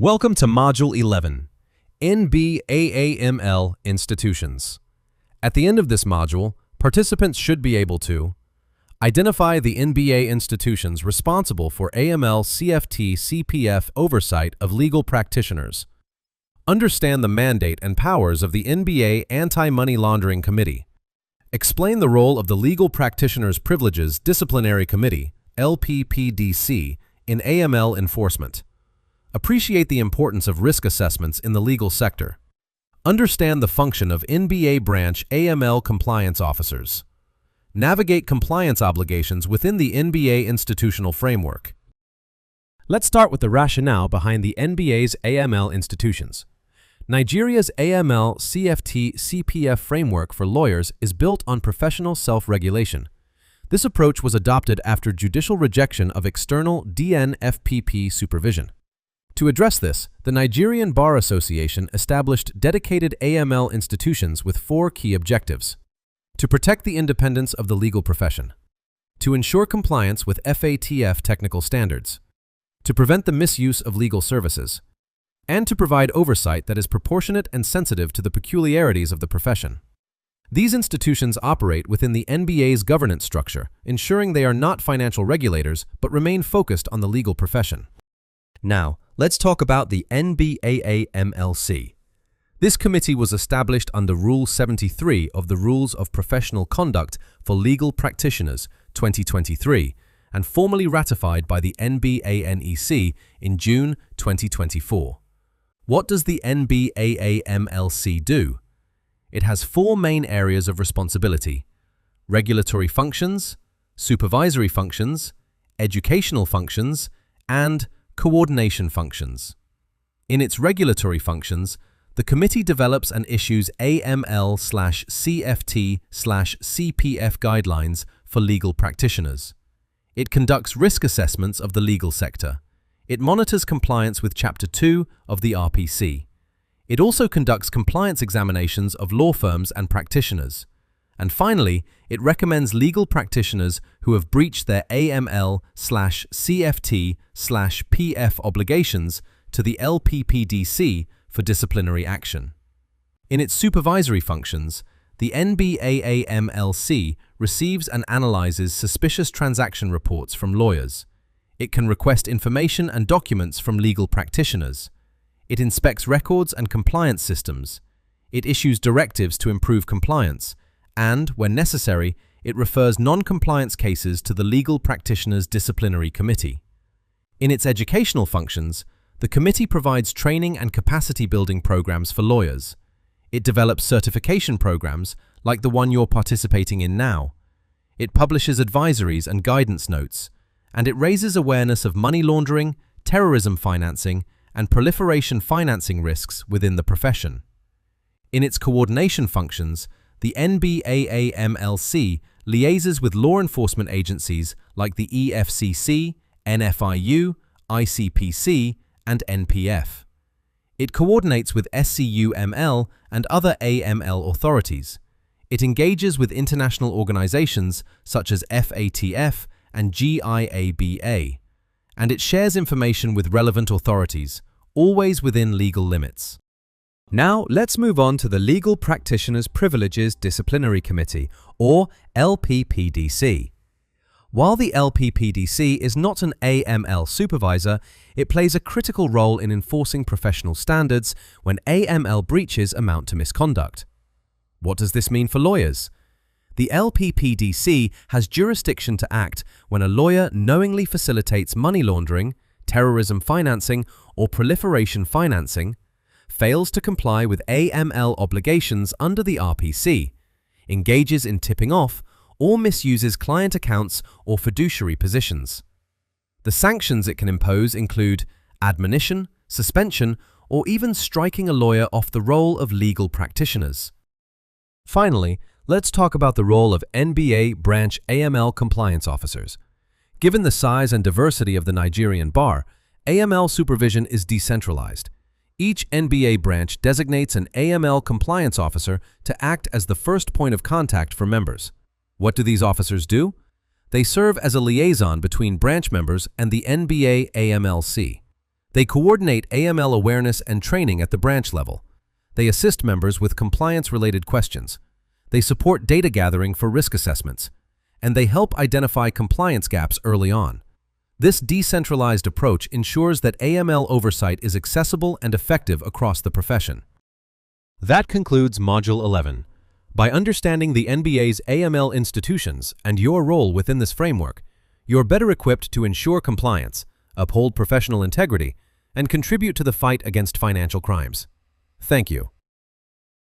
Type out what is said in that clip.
Welcome to Module 11, NBA AML Institutions. At the end of this module, participants should be able to identify the NBA institutions responsible for AML CFT CPF oversight of legal practitioners, understand the mandate and powers of the NBA Anti-Money Laundering Committee, explain the role of the Legal Practitioners Privileges Disciplinary Committee, LPPDC, in AML enforcement. Appreciate the importance of risk assessments in the legal sector. Understand the function of NBA branch AML compliance officers. Navigate compliance obligations within the NBA institutional framework. Let's start with the rationale behind the NBA's AML institutions. Nigeria's AML CFT CPF framework for lawyers is built on professional self-regulation. This approach was adopted after judicial rejection of external DNFPP supervision. To address this, the Nigerian Bar Association established dedicated AML institutions with 4 key objectives: to protect the independence of the legal profession, to ensure compliance with FATF technical standards, to prevent the misuse of legal services, and to provide oversight that is proportionate and sensitive to the peculiarities of the profession. These institutions operate within the NBA's governance structure, ensuring they are not financial regulators but remain focused on the legal profession. Now, let's talk about the NBA AMLC. This committee was established under Rule 73 of the Rules of Professional Conduct for Legal Practitioners 2023 and formally ratified by the NBA NEC in June 2024. What does the NBA AMLC do? It has 4 main areas of responsibility: regulatory functions, supervisory functions, educational functions, and coordination functions. In its regulatory functions, the committee develops and issues AML/CFT/CPF guidelines for legal practitioners. It conducts risk assessments of the legal sector. It monitors compliance with Chapter 2 of the RPC. It also conducts compliance examinations of law firms and practitioners. And finally, it recommends legal practitioners who have breached their AML/CFT/PF obligations to the LPPDC for disciplinary action. In its supervisory functions, the NBA AMLC receives and analyzes suspicious transaction reports from lawyers. It can request information and documents from legal practitioners. It inspects records and compliance systems. It issues directives to improve compliance, and, when necessary, it refers non-compliance cases to the Legal Practitioners Disciplinary Committee. In its educational functions, the committee provides training and capacity-building programs for lawyers. It develops certification programs like the one you're participating in now. It publishes advisories and guidance notes, and it raises awareness of money laundering, terrorism financing, and proliferation financing risks within the profession. In its coordination functions, the NBA AMLC liaises with law enforcement agencies like the EFCC, NFIU, ICPC, and NPF. It coordinates with SCUML and other AML authorities. It engages with international organizations such as FATF and GIABA, and it shares information with relevant authorities, always within legal limits. Now, let's move on to the Legal Practitioners Privileges Disciplinary Committee, or LPPDC. While the LPPDC is not an AML supervisor, it plays a critical role in enforcing professional standards when AML breaches amount to misconduct. What does this mean for lawyers? The LPPDC has jurisdiction to act when a lawyer knowingly facilitates money laundering, terrorism financing, or proliferation financing, fails to comply with AML obligations under the RPC, engages in tipping off, or misuses client accounts or fiduciary positions. The sanctions it can impose include admonition, suspension, or even striking a lawyer off the role of legal practitioners. Finally, let's talk about the role of NBA branch AML compliance officers. Given the size and diversity of the Nigerian bar, AML supervision is decentralized. Each NBA branch designates an AML compliance officer to act as the first point of contact for members. What do these officers do? They serve as a liaison between branch members and the NBA AMLC. They coordinate AML awareness and training at the branch level. They assist members with compliance-related questions. They support data gathering for risk assessments. And they help identify compliance gaps early on. This decentralized approach ensures that AML oversight is accessible and effective across the profession. That concludes Module 11. By understanding the NBA's AML institutions and your role within this framework, you're better equipped to ensure compliance, uphold professional integrity, and contribute to the fight against financial crimes. Thank you.